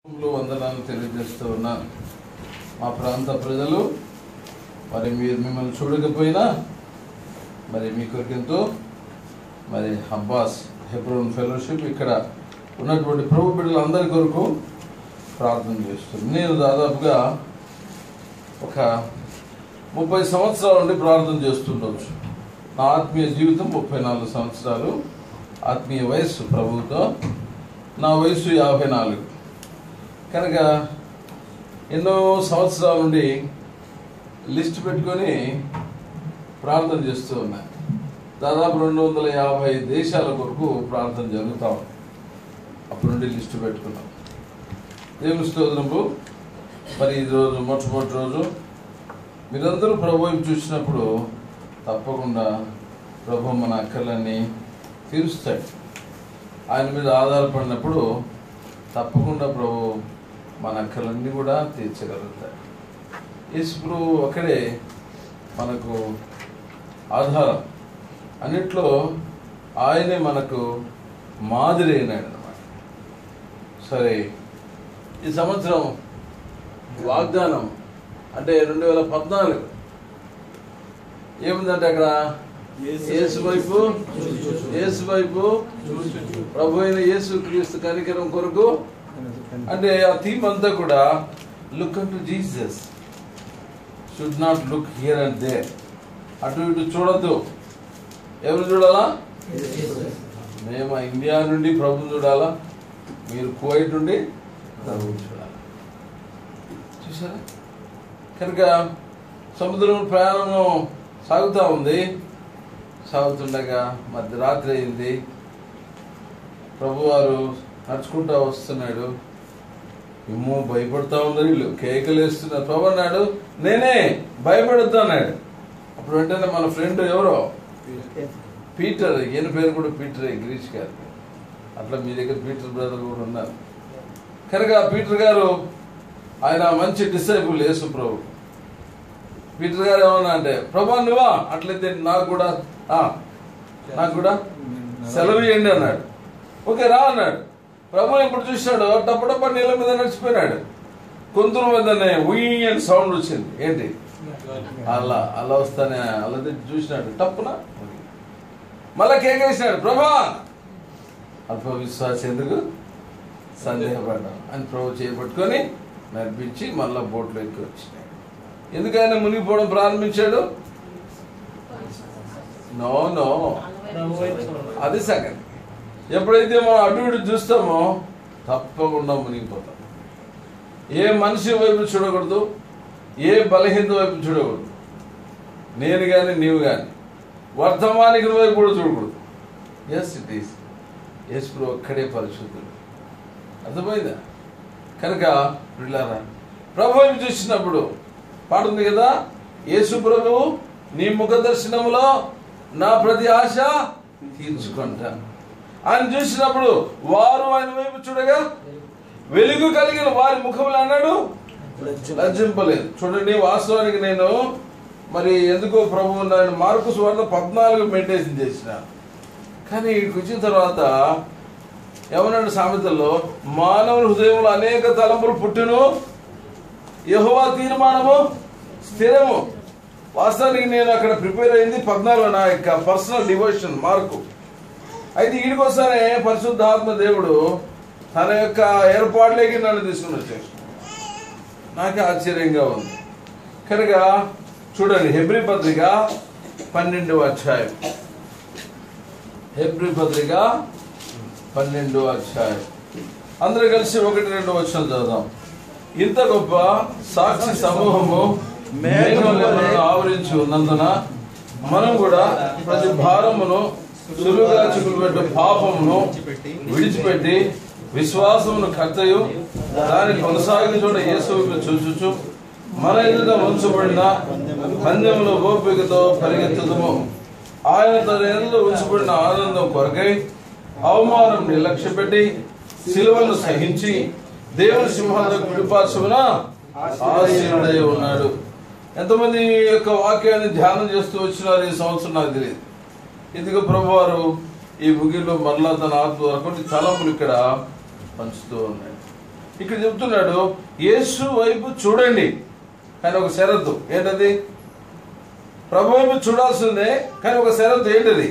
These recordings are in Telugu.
వందనాలు తెలియజేస్తూ ఉన్నాను. మా ప్రాంత ప్రజలు మరి మీరు మిమ్మల్ని చూడకపోయినా మరి మీ కొరకెంతో మరి అబ్బాస్ హెబ్రోన్ ఫెలోషిప్ ఇక్కడ ఉన్నటువంటి ప్రభు బిడ్డలందరి కొరకు ప్రార్థన చేస్తుంది. నేను దాదాపుగా ఒక 30 సంవత్సరాల నుండి ప్రార్థన చేస్తుండవచ్చు. నా ఆత్మీయ జీవితం 34 సంవత్సరాలు, ఆత్మీయ వయస్సు ప్రభువుతో నా వయసు 54. కనుక ఎన్నో సంవత్సరాల నుండి లిస్ట్ పెట్టుకొని ప్రార్థన చేస్తూ ఉన్నాయి. దాదాపు 250 దేశాల కొరకు ప్రార్థన జరుగుతూ ఉంది. అప్పటి నుండి లిస్టు పెట్టుకున్నాం. దేవుని స్తోత్రము. మరి ఈ రోజు మొట్టమొదటి రోజు మీరందరూ ప్రభువుని చూసినప్పుడు తప్పకుండా ప్రభు మన అక్కర్లన్నీ తీరుస్తాడు. ఆయన మీద ఆధారపడినప్పుడు తప్పకుండా ప్రభు మన అక్కర్లన్నీ కూడా తీర్చగలుగుతాడు. యేసు ప్రభు ఒక్కడే మనకు ఆధారం, అన్నిట్లో ఆయనే మనకు మాదిరి అయినాడు అన్నమాట. సరే, ఈ సంవత్సరం వాగ్దానం అంటే 2014 ఏముందంటే అక్కడ యేసు వైపు ప్రభు అయిన యేసు క్రీస్తు కనికరం కొరకు అంటే ఆ థీమ్ అంతా కూడా look unto Jesus, should not look here and there. అటు ఇటు చూడద్దు. ఎవరు చూడాలా? మేము ఇండియా నుండి ప్రభుని చూడాలా, మీరు కువైట్ నుండి ప్రభుని చూడాలి. చూసారా? కనుక సముద్రం ప్రయాణము సాగుతూ ఉంది. సాగుతుండగా మధ్యరాత్రి అయింది. ప్రభువారు నడుచుకుంటూ వస్తున్నాడు. ఏమో భయపడతా ఉన్నారు, వీళ్ళు కేకలు వేస్తున్నారు. ప్రభు అన్నాడు, నేనే, భయపడొద్దు అన్నాడు. అప్పుడు వెంటనే మన ఫ్రెండ్ ఎవరో పీటర్, ఈయన పేరు కూడా పీటరే, గ్రీష్ గారు. అట్లా మీ దగ్గర పీటర్ బ్రదర్ కూడా ఉన్నారు. కనుక పీటర్ గారు ఆయన మంచి డిసైపుల్ యేసు ప్రభు. పీటర్ గారు ఏమన్నా అంటే, ప్రభా నువ్వా, అట్లయితే నాకు కూడా సెలవు ఇవ్వండి అన్నాడు. ఓకే రా అన్నాడు. ప్రభు ఎప్పుడు చూశాడు, టప్పటప్ప నీళ్ళ మీద నడిచిపోయినాడు. కొంతుల మీదనే ఉయ్ అని సౌండ్ వచ్చింది. ఏంటి అలా వస్తానే అలా చూసినాడు. టప్పున మళ్ళా కేకేసినాడు, ప్రభా అల్ప విశ్వాస ఎందుకు సందేహపడ్డాం అని ప్రభు చేపట్టుకొని నడిపించి మళ్ళా బోట్లో ఎక్కి వచ్చినాడు. ఎందుకైనా మునిగిపోవడం ప్రారంభించాడు? నో అది సెకండ్. ఎప్పుడైతే మనం అటు ఇటు చూస్తామో తప్పకుండా మునిగిపోతాం. ఏ మనిషి వైపు చూడకూడదు, ఏ బలహీనత వైపు చూడకూడదు. నేను కానీ నీవు కానీ వర్తమానికుల వైపు కూడా చూడకూడదు. ఎస్ ఇట్ ఈస్ యేసు ప్రభు ఒక్కడే పరిశుద్ధుడు. అర్థమైందా? కనుక పిల్లారా, ప్రభువుని చూసినప్పుడు పాడుంది కదా, యేసు ప్రభువు నీ ముఖ దర్శనములో నా ప్రతి ఆశ తీర్చుకుంటాను. ఆయన చూసినప్పుడు వారు ఆయన వైపు చూడగా వెలుగు కలిగిన వారి ముఖములు అన్నాడు లజ్జింపలేదు. చూడండి, వాస్తవానికి నేను మరి ఎందుకో ప్రభువు నేను మార్కు సువార్త 14 మెడిటేషన్ చేసిన. కానీ ఇక్కడికి వచ్చిన తర్వాత ఏమన్నాడు సామెతల్లో, మానవుల హృదయంలో అనేక తలంపులు పుట్టును, యెహోవా తీర్మానము స్థిరము. వాస్తవానికి నేను అక్కడ ప్రిపేర్ అయింది 14 నా యొక్క పర్సనల్ డివోషన్ మార్కు. అయితే ఈడికోసానే పరిశుద్ధాత్మ దేవుడు తన యొక్క ఏర్పాట్లోకి నన్ను తీసుకుని వచ్చాడు. నాకే ఆశ్చర్యంగా ఉంది. కనుక చూడండి, హెబ్రీ పత్రిక 12వ అధ్యాయం. హెబ్రీ పత్రిక 12వ అధ్యాయం. అందరూ కలిసి 1-2 వచనాలు చదువుదాం. ఇంత గొప్ప సాక్షి సమూహము మేఘములను ఆవరించి ఉన్నందున మనం కూడా ప్రతి భారమును సులువుగా చిక్కులుపెట్టు పాపమును విడిచిపెట్టి విశ్వాసమును కర్తయు దాన్ని కొనసాగించుట యేసువును చూచుచు మన ఎదుట ఉంచబడిన పందెములో ఓపికతో పరిగెత్తుదము. ఆయన తన ఎదుట ఉంచబడిన ఆనందం కొరకై అవమానం నిర్లక్ష్యపెట్టి శిలువను సహించి దేవుని సింహాలకు విడిపార్చున ఆశీనుడై ఉన్నాడు. ఎంతమంది యొక్క వాక్యాన్ని ధ్యానం చేస్తూ వచ్చినారు ఈ సంవత్సరం నాకు తెలియదు. ఇదిగో ప్రభువారు ఈ ముగిలో మరలా తన ఆత్మ కొన్ని తలంపులు ఇక్కడ పంచుతూ ఉన్నాడు. ఇక్కడ చెప్తున్నాడు యేసు వైపు చూడండి, కానీ ఒక షరతు. ఏంటది? ప్రభు వైపు చూడాల్సిందే, కానీ ఒక షరతు. ఏంటది?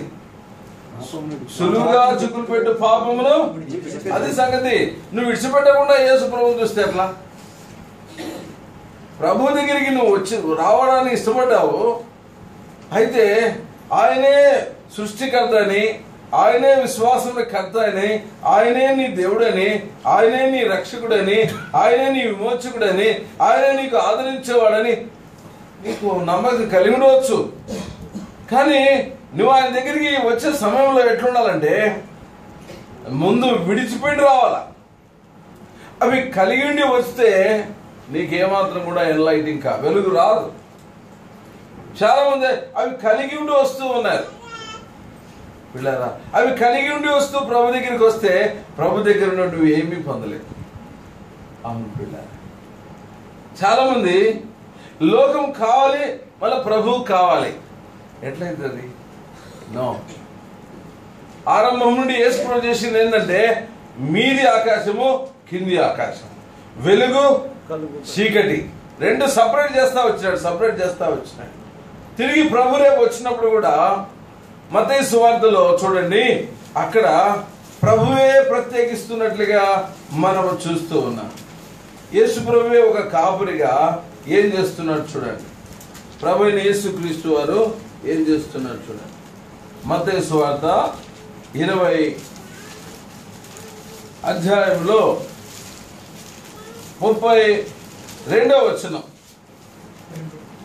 సులువుగా చిక్కులు పెట్టు పాపమును. అది సంగతి. నువ్వు విడిచిపెట్టకుండా యేసు ప్రభువుని చూస్తే ఎట్లా? ప్రభు దగ్గరికి నువ్వు రావడానికి ఇష్టపడ్డావు, అయితే ఆయనే సృష్టికర్త అని, ఆయనే విశ్వాసం కర్త అని, ఆయనే నీ దేవుడని, ఆయనే నీ రక్షకుడని, ఆయనే నీ విమోచకుడని, ఆయనే నీకు ఆదరించేవాడని నీకు నమ్మకం కలిగి ఉండవచ్చు. కానీ నువ్వు ఆయన దగ్గరికి వచ్చే సమయంలో ఎట్లుండాలంటే ముందు విడిచిపెట్టి రావాలా. అవి కలిగి ఉండి వస్తే నీకేమాత్రం కూడా ఎన్లైటింగ్ వెలుగు రాదు. చాలా మంది అవి కలిగి ఉండి వస్తూ ఉన్నారు పిల్లరా. అవి కలిగి ఉండి వస్తూ ప్రభు దగ్గరికి వస్తే ప్రభు దగ్గర నువ్వు ఏమీ పొందలేదు. అవును పిల్లరా, చాలా మంది లోకం కావాలి, మళ్ళీ ప్రభువు కావాలి. ఎట్లయితుంది? నో. ఆరంభం నుండి యేసు ప్రభు చేసింది ఏంటంటే మీది ఆకాశము, కింది ఆకాశం, వెలుగు చీకటి రెండు సపరేట్ చేస్తా వచ్చినాడు. తిరిగి ప్రభు రేపు వచ్చినప్పుడు కూడా మత్తయి సువార్తలో చూడండి, అక్కడ ప్రభువే ప్రత్యేకిస్తున్నట్లుగా మనం చూస్తూ ఉన్నాం. యేసు ప్రభువే ఒక కాపురిగా ఏం చేస్తున్నాడు చూడండి. ప్రభు అయిన యేసు క్రీస్తు వారు ఏం చేస్తున్నాడు చూడండి. మత్తయి సువార్త 20 అధ్యాయంలో 32వ వచనం.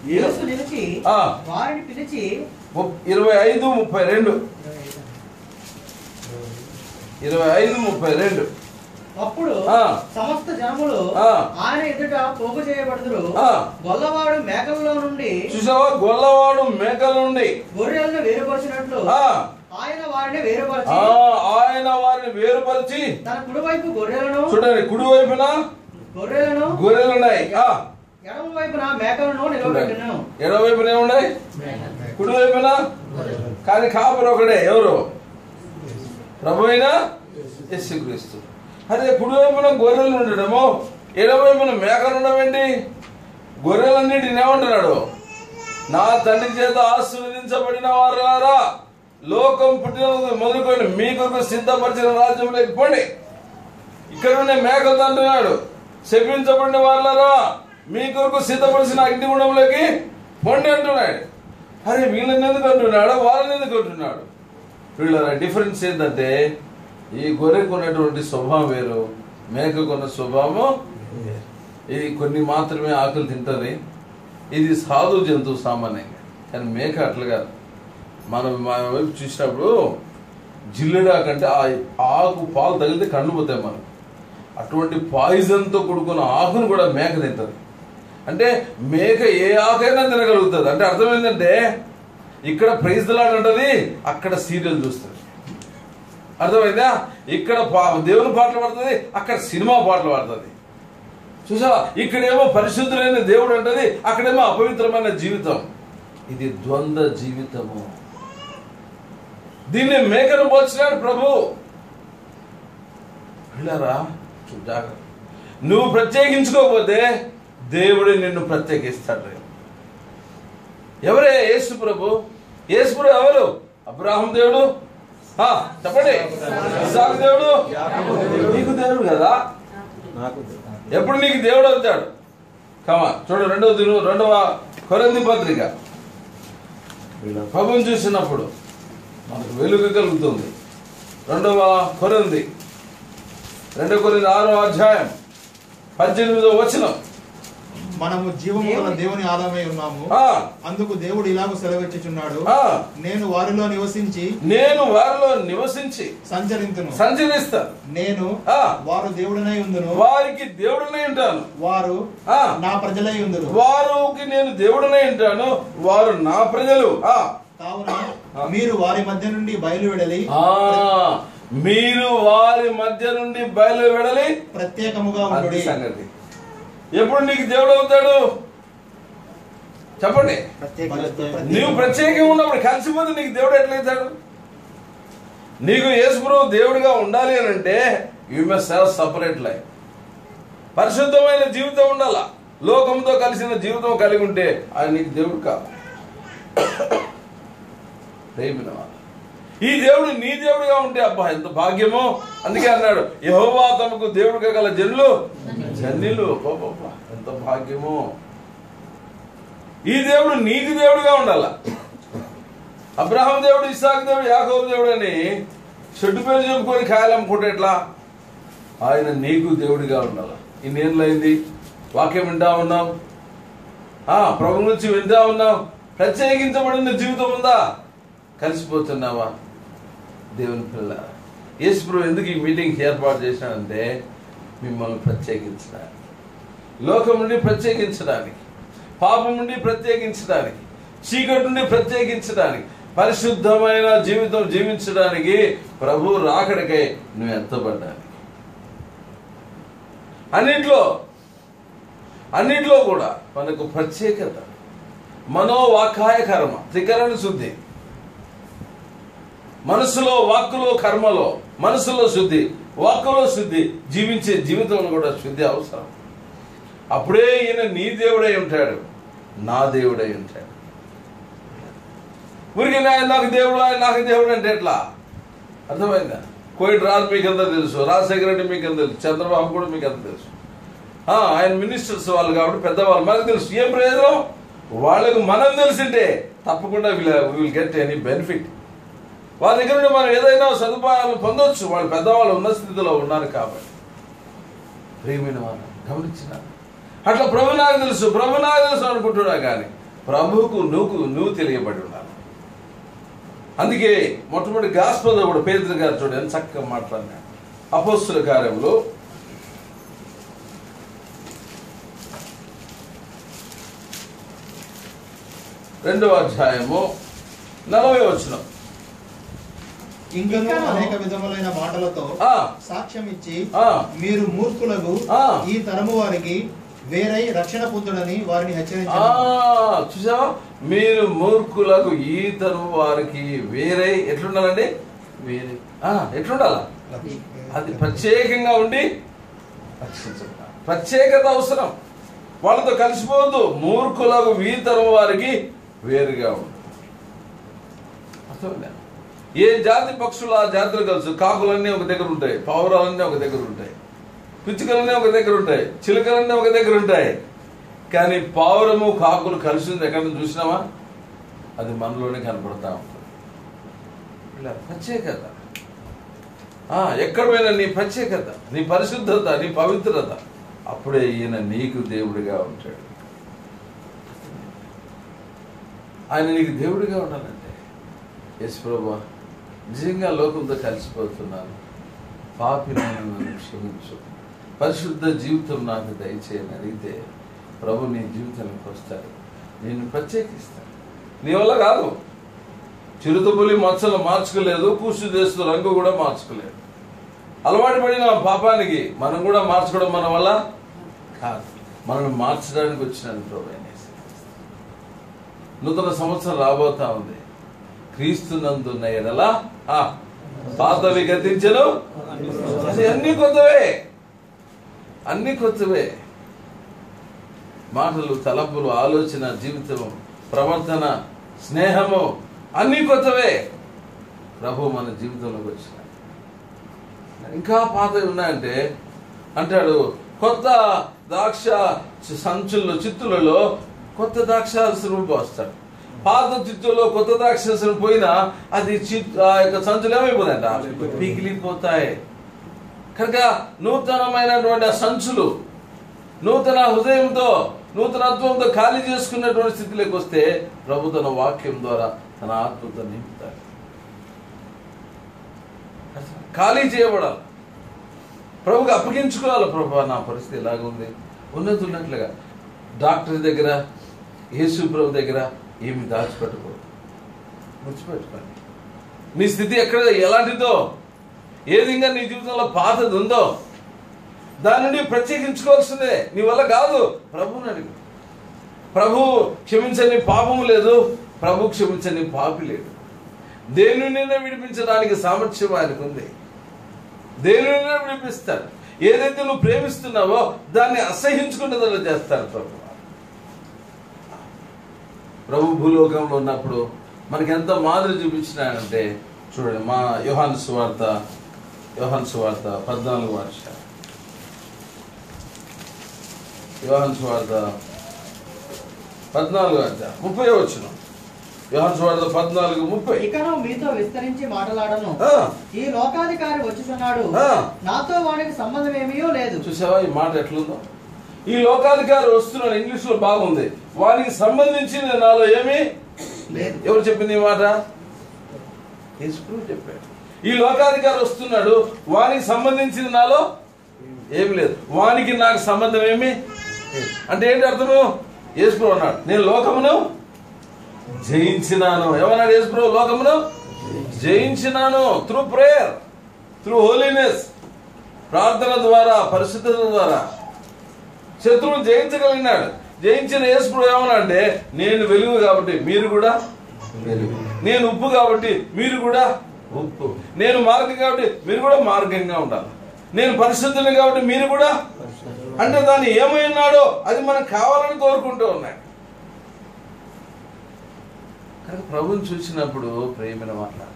25:32. అప్పుడు సమస్త జనములు ఆయన ఎదుట పోగు చేయబడుదురు. గొల్లవాడు మేకలలో నుండి, చూసావా, గొల్లవాడు మేకల నుండి గొర్రెలను వేరుపరిచినట్లు ఆయన వారిని వేరుపరిచి తన కుడివైపు గొర్రెలను, చూడండి కుడివైపున గొర్రెలు ఉన్నాయి, ఎడమ వైపున మేకలను నిలబెట్టెను. ఎడమవైపున ఏమున్నాయి? కుడివైపున. కానీ కాపురు ఒకడే. ఎవరు? ప్రభు అయిన యేసుక్రీస్తు. అదే కుడివైపున గొర్రెలు ఉండడము, ఎడమవైపున మేకలు ఉండవేంటి? గొర్రెలన్నిటిని ఏమంటున్నాడు? నా తండ్రి చేత ఆశీర్వదించబడిన వారులారా, లోకం పుట్టిన మొదలుకొని మీకు సిద్ధపరిచిన రాజ్యంలోకి పోండి. ఇక్కడ ఉండే మేకలు అంటున్నాడు, శపించబడిన వారులారా మీ కొరకు సిద్ధపరిచిన అగ్నిగుణంలోకి పొండి అంటున్నాడు. అరే వీళ్ళని ఎందుకు అంటున్నాడు, వాళ్ళని ఎందుకు అంటున్నాడు? వీళ్ళ డిఫరెన్స్ ఏంటంటే ఈ గొర్రెకు ఉన్నటువంటి స్వభావం వేరు, మేకకున్న స్వభావం. ఇది కొన్ని మాత్రమే ఆకులు తింటది, ఇది సాధు జంతువు సామాన్యంగా. కానీ మేక అట్లా కాదు. మనం మన వైపు చూసినప్పుడు జిల్లెడాకంటే ఆ ఆకు పాలు తగిలితే కళ్ళు పోతాయి మనం. అటువంటి పాయిజన్తో కూడుకున్న ఆకును కూడా మేక తింటది. అంటే మేక ఏ ఆకైనా తినగలుగుతుంది. అంటే అర్థం ఏంటంటే ఇక్కడ ప్రైజ్ లాడ్ ఉంటుంది, అక్కడ సీరియల్ చూస్తుంది. అర్థమైందా? ఇక్కడ దేవుని పాటలు పాడుతుంది, అక్కడ సినిమా పాటలు పాడుతుంది. చూసా, ఇక్కడేమో పరిశుద్ధులైన దేవుడు అంటది, అక్కడేమో అపవిత్రమైన జీవితం. ఇది ద్వంద్వ జీవితము. దీన్ని మేకను పోల్చినాడు ప్రభు. వెళ్ళారా? జాగ్రత్త. నువ్వు ప్రత్యేకించుకోకపోతే దేవుడు నిన్ను ప్రత్యేకిస్తాడు. ఎవరే? యేసు ప్రభు. యేసు ప్రభు ఎవరు? అబ్రాహం దేవుడు, చెప్పండి, ఇస్సాకు దేవుడు, నీకు దేవుడు కదా. ఎప్పుడు నీకు దేవుడు అవుతాడు? కమా చూడు, 2వ కొరింథీ పత్రిక. ప్రభువుని చూసినప్పుడు మనకు వెలుగు కలుగుతుంది. 2వ కొరింథీ 2 కొరింథీ 6వ అధ్యాయం 18వ వచనం. మనము జీవము గల దేవుని ఆలయమై ఉన్నాము, అందుకు దేవుడు ఇలాగ సెలవిచ్చుచున్నాడు, నేను వారిలో నివసించి సంచరిస్తాను. నేను వారు దేవుడనై ఉందును, వారికి దేవుడనై ఉంటాను. వారు నా ప్రజలై ఉందురు. వారికి నేను దేవుడనై ఉంటాను, వారు నా ప్రజలు. కావున మీరు వారి మధ్య నుండి బయలువెడలి, ప్రత్యేకముగా ఉండుడి. సంగతి ఎప్పుడు నీకు దేవుడు అవుతాడు చెప్పండి? నీవు ప్రత్యేకంగా ఉన్నప్పుడు. కలిసిపోతే నీకు దేవుడు ఎట్లయితాడు? నీకు యేసు ప్రభువు దేవుడిగా ఉండాలి అని అంటే you must have separate life. పరిశుద్ధమైన జీవితం ఉండాలా. లోకంతో కలిసిన జీవితం కలిగి ఉంటే ఆయన నీకు దేవుడు కాదు. ఈ దేవుడు నీ దేవుడుగా ఉంటే అబ్బా ఎంత భాగ్యమో. అందుకే అన్నాడు, యెహోవా తమకు దేవుడుగా గల జనులు ధన్యులు. ఎంత భాగ్యమో. ఈ దేవుడు నీకు దేవుడుగా ఉండాల. అబ్రహాం దేవుడు, ఇస్సాకు దేవుడు, యాకోబు దేవుడు అని చెట్టు పేరు చెప్పుకొని కాయలు అమ్ముకుంటే ఎట్లా? ఆయన నీకు దేవుడిగా ఉండాల. ఇన్నేళ్ళైంది వాక్యం వింటా ఉన్నాం, ప్రభు నుంచి వింటా ఉన్నాం. ప్రత్యేకించబడిన జీవితం ఉందా? కలిసిపోతున్నావా? దేవుని పిల్ల యేసు ప్రభు ఎందుకు ఈ మీటింగ్ ఏర్పాటు చేశాడంటే మిమ్మల్ని ప్రత్యేకించడానికి, లోకం నుండి ప్రత్యేకించడానికి, పాపం నుండి ప్రత్యేకించడానికి, చీకటి నుండి ప్రత్యేకించడానికి, పరిశుద్ధమైన జీవితం జీవించడానికి ప్రభు రాకడికై నువ్వు ఎత్తబడ్డానికి. అన్నిట్లో కూడా మనకు ప్రత్యేకత. మనోవాకాయ కర్మ, త్రికరణ శుద్ధి. మనసులో, వాక్కులో, కర్మలో, మనసులో శుద్ధి, వాక్కులో శుద్ధి, జీవించే జీవితంలో కూడా శుద్ధి అవసరం. అప్పుడే ఈయన నీ దేవుడై ఉంటాడు, నా దేవుడై ఉంటాడు. ఊరికి నాకు దేవుడు, ఆయన నాకు దేవుడు అంటే ఎట్లా? అర్థమైందా? కోయిట్ రాజు మీకు అంతా తెలుసు, రాజశేఖర రెడ్డి మీకు అంత తెలుసు, చంద్రబాబు కూడా మీకు అంత తెలుసు. ఆయన మినిస్టర్స్ వాళ్ళు కాబట్టి పెద్దవాళ్ళు, మనకు తెలుసు. ఏం ప్రయోజనం? వాళ్ళకు మనం తెలిసింటే తప్పకుండా విల్ గెట్ ఎనీ బెనిఫిట్. వాళ్ళ దగ్గర నుండి మనం ఏదైనా సదుపాయాలు పొందొచ్చు. వాళ్ళు పెద్దవాళ్ళు ఉన్న స్థితిలో ఉన్నారు కాబట్టి. ప్రియమైన వాళ్ళు గమనించిన అట్లా ప్రభు నాకు తెలుసు అనుకుంటున్నా కానీ ప్రభువుకు నువ్వు తెలియబడి ఉండాలి. అందుకే మొట్టమొదటి గాస్పెల్లో కూడా పేతురు గారు చూడండి చక్కగా మాట్లాడినాడు. అపోస్తుల కార్యంలో 2వ అధ్యాయము 40వ వచనం. ఇంకనూ అనేక విధములైన మాటలతో సాక్ష్యం ఇచ్చి మీరు మూర్ఖులకు ఈ తరము వారికి వేరై రక్షణ పొందుడని వారిని హెచ్చరించారు. చూసావా? మీరు మూర్ఖులకు ఈ తరము వారికి వేరై ఎట్లుండాలండి? వేరే ఎట్లుండాలా? అది ప్రత్యేకంగా ఉండి రక్షించాలి. ప్రత్యేకత అవసరం. వాళ్ళతో కలిసిపోవద్దు. మూర్ఖులకు ఈ తరము వారికి వేరుగా ఉంది. అర్థమైందా? ఏ జాతి పక్షులు ఆ జాతులు కలుసు. కాకులన్నీ ఒక దగ్గర ఉంటాయి, పావురాలన్నీ ఒక దగ్గర ఉంటాయి, పిచ్చుకలన్నీ ఒక దగ్గర ఉంటాయి, చిలుకలన్నీ ఒక దగ్గర ఉంటాయి. కానీ పావురము కాకులు కలిసింది ఎక్కడ చూసినావా? అది మనలోనే కనపడతా ఉంటుంది. ఇలా ప్రత్యేకత. ఎక్కడ పోయినా నీ ప్రత్యేకత, నీ పరిశుద్ధత, నీ పవిత్రత. అప్పుడే ఈయన నీకు దేవుడిగా ఉంటాడు. ఆయన నీకు దేవుడిగా ఉండాలంటే యేసు ప్రభువా నిజంగా లోకంతో కలిసిపోతున్నాను, పాపిని నన్ను క్షమించు, పరిశుద్ధ జీవితం నాకు దయచేయని అడిగితే ప్రభు నీ జీవితానికి వస్తాడు, నేను ప్రత్యేకిస్తాను. నీ వల్ల కాదు. చిరుతపులి మచ్చలు మార్చుకోలేదు, కూర్చు చేస్తూ రంగు కూడా మార్చుకోలేదు. అలవాటు పడిన పాపానికి మనం కూడా మార్చుకోవడం మన వల్ల కాదు. మనల్ని మార్చడానికి వచ్చినాడు ప్రభు. నూతన సంవత్సరం రాబోతా ఉంది. క్రీస్తునందున్న ఎడల పాతవి గతించెను, అన్ని కొత్తవే, అన్ని కొత్తవే. మాటలు, తలంపులు, ఆలోచన, జీవితం, ప్రవర్తన, స్నేహము అన్ని కొత్తవే. ప్రభు మన జీవితంలోకి వచ్చిన ఇంకా పాతవి ఉన్నాయంటే అంటాడు, కొత్త ద్రాక్ష సంచుల్లో, చిత్తులలో కొత్త ద్రాక్షారసం పోస్తాడు. పాత చిత్తుల్లో కొత్త ద్రాక్షారసం పోయినా అది సంచులు ఏమైపోతాయంట? పిగిలిపోతాయి. కనుక నూతనమైనటువంటి ఆ సంచులు నూతన హృదయంతో, నూతనత్వంతో ఖాళీ చేసుకున్నటువంటి స్థితిలోకి వస్తే ప్రభు తన వాక్యం ద్వారా తన ఆత్మతో నింపుతాడు. ఖాళీ చేయబడాలి. ప్రభుకి అప్పగించుకోవాలి. ప్రభు నా పరిస్థితి ఎలాగుంది, ఉన్నట్లుగా. డాక్టర్ దగ్గర, యేసు ప్రభు దగ్గర ఏమి దాచిపెట్టుకోదు. ముచ్చిపెట్టుకోండి. నీ స్థితి ఎక్కడ ఎలాంటిదో, ఏది ఇంకా నీ జీవితంలో పాతది ఉందో దాని నుండి ప్రత్యేకించుకోవాల్సిందే. నీ వల్ల కాదు. ప్రభుని అడిగి. ప్రభు క్షమించని పాపము లేదు, ప్రభు క్షమించని పాపి లేడు. దేనినైనా విడిపించడానికి సామర్థ్యం ఆయనకు ఉంది. దేనినైనా విడిపిస్తాడు. ఏదైతే నువ్వు ప్రేమిస్తున్నావో దాన్ని అసహించుకునేలా చేస్తారు ప్రభు. ప్రభు భూలోకంలో ఉన్నప్పుడు మనకి ఎంత మాదిరి చూపించినాడంటే చూడండి, మా యోహాను సువార్త 14వ అధ్యాయం. యోహాను సువార్త 14వ అధ్యాయం 30వ వచనం. యోహాను సువార్త 14:30. ఇకను మీతో విస్తరించి మాట్లాడను, ఈ లోకాధికారి వచ్చుచున్నాడు, నాతో వానికి సంబంధం ఏమీ లేదు. చూసావా ఈ మాట ఎట్లుందో? ఈ లోకాధికారి వస్తున్నాడు, ఇంగ్లీష్ లో బాగుంది, వానికి సంబంధించి నాలో ఏమీ లేదు. ఎవరు చెప్పింది ఈ మాట? యేసు చెప్పాడు. ఈ లోకాధికారి వస్తున్నాడు, వానికి సంబంధించింది నాలో ఏమి లేదు, వానికి నాకు సంబంధం ఏమి అంటే ఏంటి అర్థము? యేసు అన్నాడు, నేను లోకమును జయించినాను. ఏమన్నాడు యేసు? లోకమును జయించినాను. త్రూ ప్రేయర్, త్రూ హోలీనెస్, ప్రార్థన ద్వారా, పరిశుద్ధత ద్వారా శత్రువును జయించగలిగినాడు. జయించిన యేసు ఏమన్నా అంటే, నేను వెలుగు కాబట్టి మీరు కూడా వెలుగు, నేను ఉప్పు కాబట్టి మీరు కూడా ఉప్పు, నేను మార్గం కాబట్టి మీరు కూడా మార్గంగా ఉండాలి, నేను పరిశుద్ధుని కాబట్టి మీరు కూడా. అంటే దాన్ని ఏమై ఉన్నాడో అది మనకు కావాలని కోరుకుంటూ ఉన్నాడు. కనుక ప్రభుని చూసినప్పుడు ప్రేమను మాట్లాడు,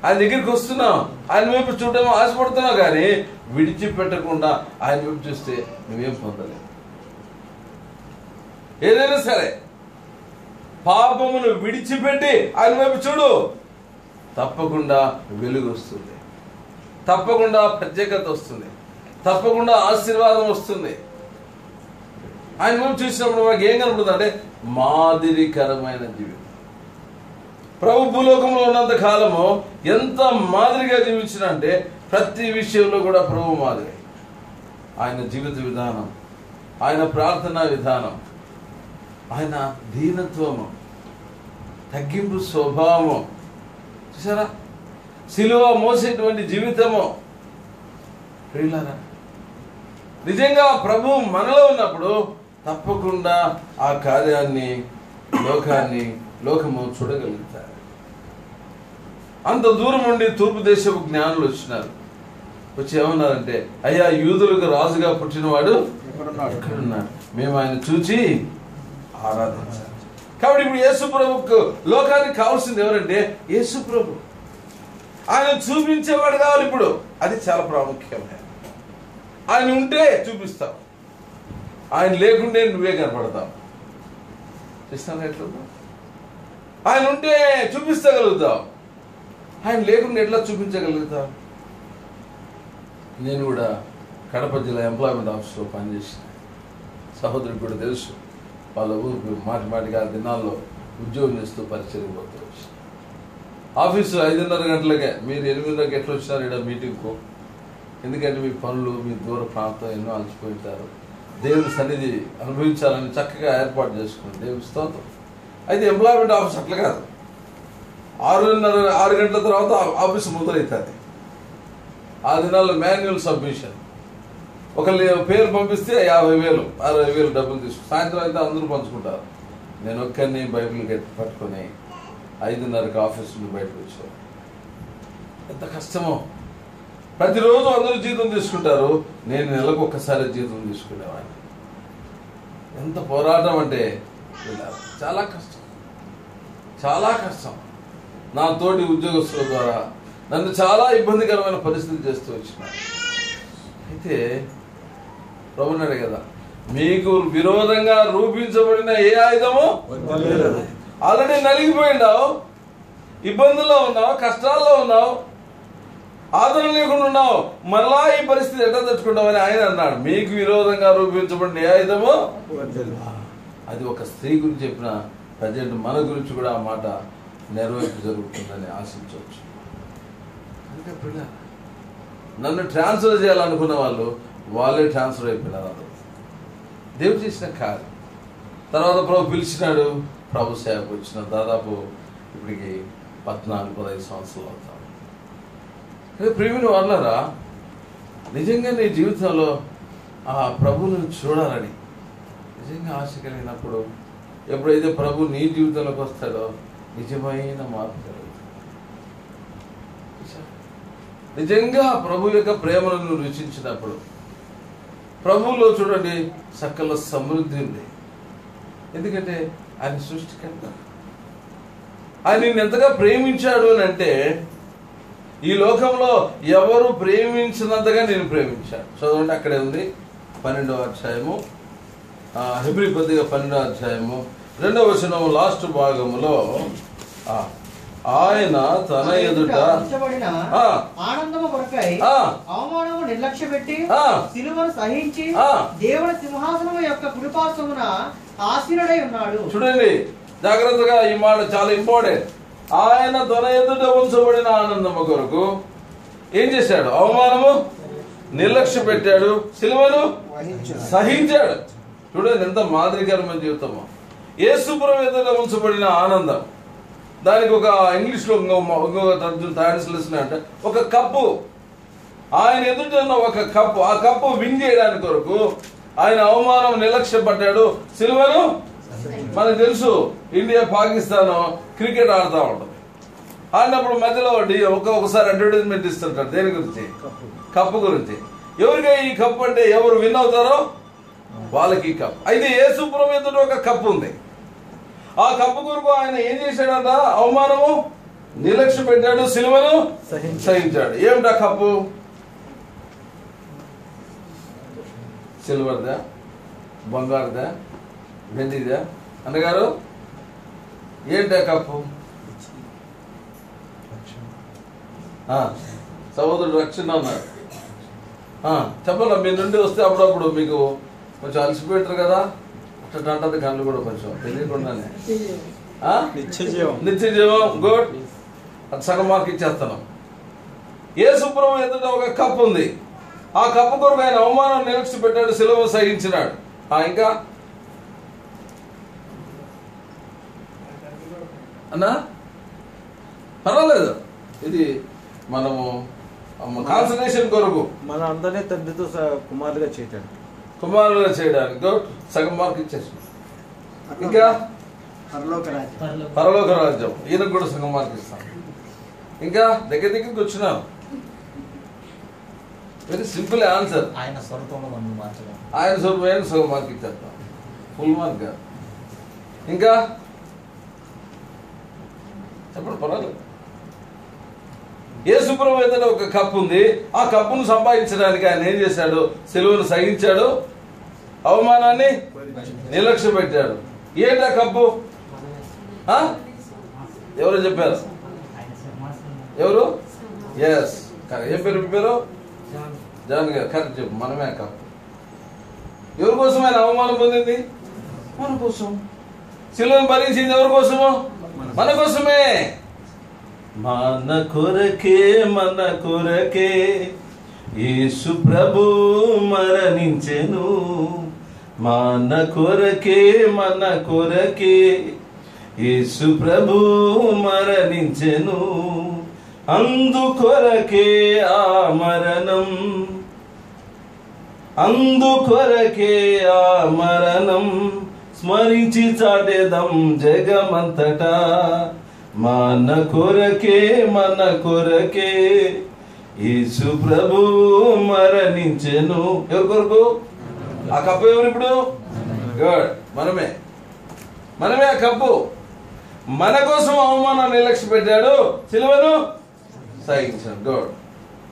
ఆయన దగ్గరికి వస్తున్నాం, ఆయన వైపు చూడటం ఆశపడుతున్నావు, కానీ విడిచిపెట్టకుండా ఆయన వైపు చూస్తే నువ్వేం పొందలేవు. ఏదైనా సరే పాపమును విడిచిపెట్టి ఆయన వైపు చూడు, తప్పకుండా వెలుగు వస్తుంది, తప్పకుండా ప్రత్యేకత వస్తుంది, తప్పకుండా ఆశీర్వాదం వస్తుంది. ఆయన వైపు చూసినప్పుడు మనకి ఏం కనపడుతుంది అంటే మాదిరికరమైన జీవితం. ప్రభు భూలోకంలో ఉన్నంత కాలము ఎంత మాదిరిగా జీవించిన అంటే ప్రతి విషయంలో కూడా ప్రభు మాదిరి. ఆయన జీవిత విధానం, ఆయన ప్రార్థనా విధానం, ఆయన దీనత్వము, తగ్గింపు స్వభావము, చూసారా, సిలువ మోసేటువంటి జీవితము. ప్రియులారా, నిజంగా ప్రభు మనలో ఉన్నప్పుడు తప్పకుండా ఆ కార్యాన్ని లోకము చూడగలుగుతారు. అంత దూరం నుండి తూర్పు దేశపు జ్ఞానులు వచ్చినారు. వచ్చి ఏమన్నారంటే, అయ్యా యూదులకు రాజుగా పుట్టినవాడు ఎక్కడున్నాడు, మేము ఆయన చూచి ఆరాధించాలి. కాబట్టి ఇప్పుడు యేసు ప్రభుకు లోకానికి కావాల్సింది ఎవరంటే యేసు ప్రభు. ఆయన చూపించేవాడు కావాలి. ఇప్పుడు అది చాలా ప్రాముఖ్యమైన. ఆయన ఉంటే చూపిస్తావు, ఆయన లేకుంటే నువ్వే కనపడతావు. చూస్తాను ఎట్లా? ఆయన ఉంటే చూపించగలుగుతావు, ఆయన లేకుండా ఎట్లా చూపించగలుగుతావు? నేను కూడా కడప జిల్లా ఎంప్లాయ్మెంట్ ఆఫీస్లో పనిచేసిన సహోదరుడికి కూడా తెలుసు. వాళ్ళ ఊరికి మాటిమాటికి ఆ దినాల్లో ఉద్యోగం చేస్తూ పరిచయం పోతూ వచ్చి ఆఫీసు 5:30 గంటలకే, మీరు 8:00 ఎట్లా వచ్చినారు ఇక్కడ మీటింగ్కు? ఎందుకంటే మీ పనులు, మీ దూర ప్రాంతం ఎన్నో అలసిపోయింటారు, దేవుని సన్నిధి అనుభవించాలని చక్కగా ఏర్పాటు చేసుకుని దేవుని స్తోత్రం. అయితే ఎంప్లాయ్మెంట్ ఆఫీస్ అట్లా కాదు, 6 గంటల తర్వాత ఆఫీసు మొదలవుతుంది. ఆ దినాల్లో మాన్యువల్ సబ్మిషన్, ఒకళ్ళు పేరు పంపిస్తే 50,000 60,000 డబ్బులు తీసుకు, సాయంత్రం అయితే అందరూ పంచుకుంటారు. నేను ఒక్కరిని బైబిల్ పట్టుకొని 5:30కి ఆఫీస్ నుండి బయటకు వచ్చాను. ఎంత కష్టమో! ప్రతిరోజు అందరూ జీతం తీసుకుంటారు, నేను నెలకు ఒక్కసారి జీతం తీసుకునేవాడిని. ఎంత పోరాటం అంటే చాలా కష్టం, చాలా కష్టం. నా తోటి ఉద్యోగస్తుల ద్వారా నన్ను చాలా ఇబ్బందికరమైన పరిస్థితి చేస్తూ వచ్చినారు. అయితే ప్రభున్నాడు కదా, మీకు విరోధంగా రూపించబడిన ఏ ఆయుధము ఆల్రెడీ నలిగిపోయినావు, ఇబ్బందుల్లో ఉన్నావు, కష్టాల్లో ఉన్నావు, ఆదరణ లేకుండా ఉన్నావు, మరలా ఈ పరిస్థితి ఎట్లా తెచ్చుకుంటామని ఆయన అన్నాడు. మీకు విరోధంగా రూపించబడిన ఏ ఆయుధము, అది ఒక స్త్రీ గురించి చెప్పిన ప్రజెంట్ మన గురించి కూడా ఆ మాట నెరవేర్పు జరుగుతుందని ఆశించవచ్చు. అందుకే పిల్ల నన్ను ట్రాన్స్ఫర్ చేయాలనుకున్న వాళ్ళే ట్రాన్స్ఫర్ అయిపోయినారు. దేవుడు చేసిన కార్యం. తర్వాత ప్రభు పిలిచినాడు, ప్రభు సేవకు వచ్చిన దాదాపు ఇప్పటికి 14-15 సంవత్సరాలు అవుతాం. ప్రియమైన వాళ్ళరా, నిజంగా నీ జీవితంలో ఆ ప్రభువును చూడాలని నిజంగా ఆశ కలిగినప్పుడు, ఎప్పుడైతే ప్రభు నీ జీవితంలోకి వస్తాడో నిజమైన మార్పు కలుగుతుంది. నిజంగా ప్రభు యొక్క ప్రేమను నువ్వు రుచించినప్పుడు ప్రభువులో చూడండి సకల సమృద్ధి ఉంది. ఎందుకంటే ఆయన సృష్టికర్త. ఆయన నిన్ను ఎంతగా ప్రేమించాడు అని అంటే, ఈ లోకంలో ఎవరు ప్రేమించినంతగా నేను ప్రేమించాడు. చదవండి, అక్కడే ఉంది 12వ అధ్యాయము, హెబ్రీ పత్రిక 12వ అధ్యాయము 2వ వచనం లాస్ట్ భాగములో, ఆయన తన ఎదుట ఆనందము కొరకై అవమానము నిర్లక్ష్య పెట్టి సిలువను సహించి దేవుని సింహాసనము యొక్క కుడిపార్శ్వమున ఆసీనుడై ఉన్నాడు. చూడండి జాగ్రత్తగా, ఈ మాట చాలా ఇంపార్టెంట్. ఆయన తన ఎదుట ఉంచబడిన ఆనందము కొరకు ఏం చేశాడు? అవమానము నిర్లక్ష్య పెట్టాడు, సిలువను సహించాడు. చూడండి ఎంత మాదిరికరమైన జీవితమో. యేసుప్రభు ఎదుట ఉంచబడిన ఆనందం, దానికి ఒక ఇంగ్లీష్లో ఇంకొక ట్రాన్స్లేషన్ అంటే ఒక కప్పు. ఆయన ఎదుట ఉన్న ఒక కప్పు, ఆ కప్పు విన్ చేయడానికి కొరకు ఆయన అవమానం నిర్లక్ష్య పడ్డాడు, సిలువను. మనకు తెలుసు ఇండియా పాకిస్తాన్ క్రికెట్ ఆడుతూ ఉంటుంది. ఆడినప్పుడు మధ్యలో ఒకసారి అడ్వర్టైజ్మెంట్ ఇస్తుంటారు. దేని గురించి? కప్పు గురించి. ఎవరికి ఈ కప్పు అంటే ఎవరు విన్ అవుతారో వాళ్ళకి కప్పు. అయితే యేసుప్రభు ఎదుట ఒక కప్పు ఉంది. ఆ కప్పు కొరకు ఆయన ఏం చేశాడంట? అవమానము నిర్లక్ష్య పెట్టాడు, సిలువను సహించాడు. ఏమిటా కప్పు? సిల్వర్దా, బంగారుదా, వెండిదా? అన్నగారు ఏంటా కప్పు? సహోదరుడు రక్షణ అన్నాడు. చెప్పాలా, మీ నుండి వస్తే అప్పుడప్పుడు మీకు కొంచెం అలసిపోయారు కదా, అట్లా అంటది కళ్ళు కూడా కొంచెం తెలియకుండానే. నిత్య జీవం, గుడ్. అది సగం మార్క్ ఇచ్చేస్తాను. యేసుప్రభు ఎదుట ఒక కప్పు ఉంది. ఆ కప్పు కొరకు ఆయన అవమానం నిర్లక్ష్య పెట్టాడు, సిలువ సహించినాడు. ఇంకా అన్నా పర్వాలేదు, ఇది మనము కాన్సన్ట్రేషన్ కొరకు మన అందరినీ తండ్రితో కుమారులుగా చేయడానికి గుడ్. సగం మార్క్ ఇచ్చేసి. ఇంకా పరలోక రాజ్యం, ఈయనకు కూడా సగం మార్క్ ఇస్తాను. ఇంకా దగ్గరికి వచ్చినాను. Very simple answer. ఆయన స్వరూపమైన సగం మార్క్ ఇచ్చేస్తాం, ఫుల్ మార్క్ కాదు. ఇంకా చెప్పండి, పర్వాలేదు. యేసుప్రభు ఎదుట ఒక కప్పు ఉంది. ఆ కప్పును సంపాదించడానికి ఆయన ఏం చేశాడు? సిలువను సహించాడు, అవమానాన్ని నిర్లక్ష్య పెట్టాడు. ఏంటా కప్పు? ఎవరు చెప్పారు? ఎవరు? ఎస్, ఏం పేరు మీ పేరు? జాన్ గారు. కరెక్ట్ చెప్పు. మనమే కప్పు. ఎవరి కోసం ఆయన అవమానం పొందింది? మన కోసం. సిలువను భరించింది ఎవరి కోసము? మన కోసమే. మన కొరకే యేసు ప్రభు మరణించెను. మన కొరకే యేసు ప్రభు మరణించెను. అందుకొరకే ఆ మరణం స్మరించి చాటేదం జగమంతటా. మన కొరకే యేసు ప్రభు మరణించెను. ఎవరి కొరకు? ఆ కప్పు ఎవరు ఇప్పుడు? గుడ్. మనమే ఆ కప్పు. మన కోసం అవమానం నిర్లక్ష్య పెట్టాడు, సిలువను సహించాడు. గుడ్.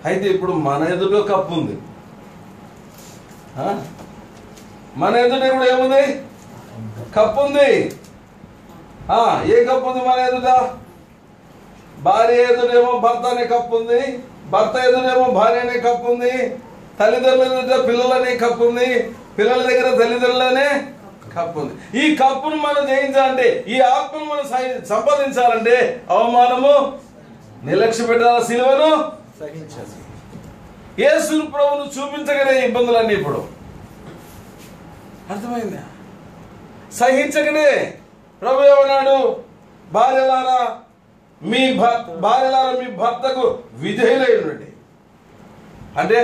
అయితే ఇప్పుడు మన ఎదుట కప్పు ఉంది. మన ఎదుట ఇప్పుడు ఏముంది? కప్పు ఉంది. ఏ కప్పు ఉంది మన ఎదుట? భార్య ఎదుటేమో భర్త అనే కప్పు ఉంది, భర్త ఎదుటేమో భార్య అనే కప్పు ఉంది, తల్లిదండ్రుల ఎదుట పిల్లలనే కప్పు ఉంది, పిల్లల దగ్గర తల్లిదండ్రులనే కప్పు ఉంది. ఈ కప్పును మనం జయించాలంటే, ఈ ఆత్మను మనం సంపాదించాలంటే అవమానము నిర్లక్ష్య పెట్టాల, సిలువను సహించాలి. యేసు ప్రభువును చూపించగలే ఇబ్బందులన్నీ ఇప్పుడు అర్థమైందా? సహించగనే ప్రభు ఏమన్నాడు? భార్యలారా మీ భర్తకు విధేయులై ఉండండి, అంటే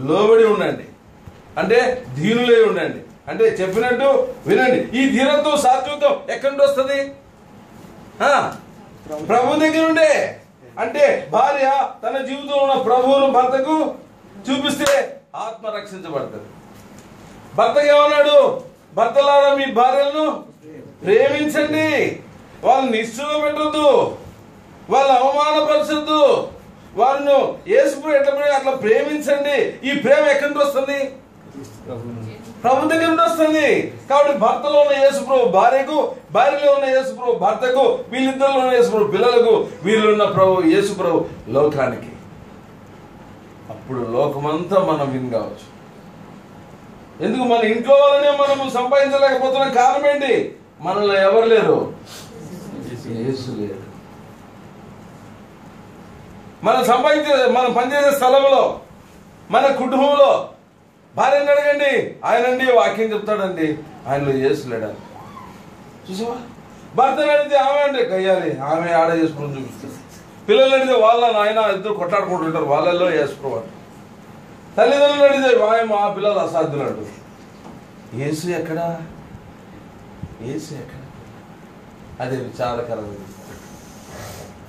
లోబడి ఉండండి, అంటే దీనులై ఉండండి, అంటే చెప్పినట్టు వినండి. ఈ ధీరత్వం సాత్వికం ఎక్కడి నుండి వస్తుంది? ప్రభు దగ్గర ఉండే. అంటే భార్య తన జీవితంలో ఉన్న ప్రభువును భర్తకు చూపిస్తే ఆత్మ రక్షించబడుతుంది. భర్తకి ఏమన్నాడు? భర్తలారా మీ భార్యలను ప్రేమించండి, వాళ్ళని నిశ్చయం పెట్టద్దు, వాళ్ళని అవమానపరచద్దు, వాళ్ళను యేసు ఎట్లా అట్లా ప్రేమించండి. ఈ ప్రేమ ఎక్కడి నుండి వస్తుంది? ప్రభు దగ్గర నుండి వస్తుంది. కాబట్టి భర్తలో ఉన్న యేసు ప్రభు భార్యకు, భార్యలో ఉన్న యేసు ప్రభు భర్తకు, వీళ్ళిద్దరిలో ఉన్న యేసు ప్రభు పిల్లలకు, వీళ్ళు ఉన్న ప్రభు యేసు ప్రభు లోకానికి. అప్పుడు లోకమంతా మనం విన్ కావచ్చు. ఎందుకు? మన ఇంట్లో వాళ్ళనే మనం సంపాదించలేకపోతున్న కారణం ఏంటి? మనలో ఎవరు లేరు? యేసు లేరు. మనం పనిచేసే స్థలంలో, మన కుటుంబంలో భార్యని అడగండి, ఆయనండి వాక్యం చెప్తాడండి, ఆయనలో యేసు లేడండి. చూసావా? భర్తను అడిగితే ఆమె అంటే కయ్యాలి, ఆమె ఆడ చేసుకుని చూపిస్తుంది. పిల్లలు అడిగితే వాళ్ళ నాయన ఇద్దరు కొట్లాడుకుంటుంటారు, వాళ్ళల్లో యేసుప్రభు. తల్లిదండ్రులు అడిగితే మా పిల్లలు అసాధ్యులాడు. యేసు ఎక్కడా? యేసు ఎక్కడ? అదే విచారకరమైన.